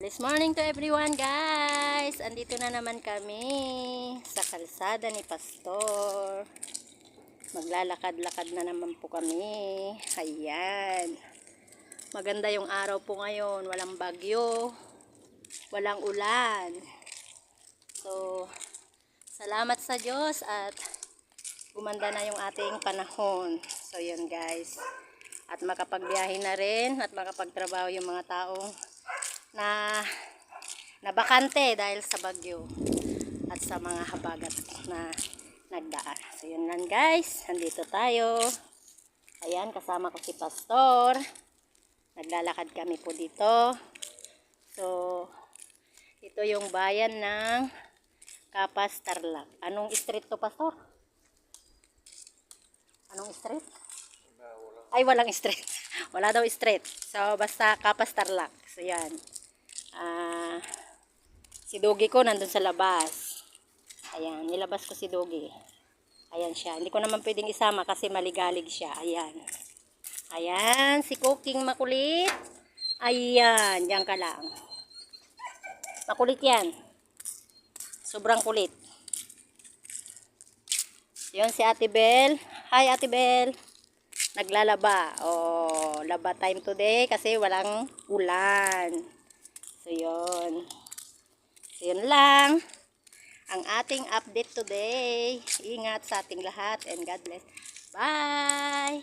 This morning to everyone guys. Andito na naman kami sa kalsada ni Pastor. Maglalakad-lakad na naman po kami. Ayan. Maganda yung araw po ngayon. Walang bagyo. Walang ulan. So, salamat sa Diyos at gumanda na yung ating panahon. So, yun guys. At makapagbiyahe na rin at makapagtrabaho yung mga taong na bakante dahil sa bagyo at sa mga habagat na nagdaan. So yun lang guys, nandito tayo. Ayan, kasama ko si Pastor. Naglalakad kami po dito. So ito yung bayan ng Capas, Tarlac. Anong street to, Pastor? Anong street? Ay, walang street. Wala daw street. So basta Capas, Tarlac. So yan. Si Dogi ko nandun sa labas. Ayan, nilabas ko si Dogi. Ayan siya. Hindi ko naman pwedeng isama kasi maligalig siya. Ayan. Ayan, si Cooking makulit. Ayan, diyan ka lang. Makulit yan. Sobrang kulit. Yun si Ate Bel. Hi Ate Bel. Naglalaba. Oh, laba time today kasi walang ulan. So yun. So yun lang ang ating update today. Ingat sa ating lahat and God bless. Bye!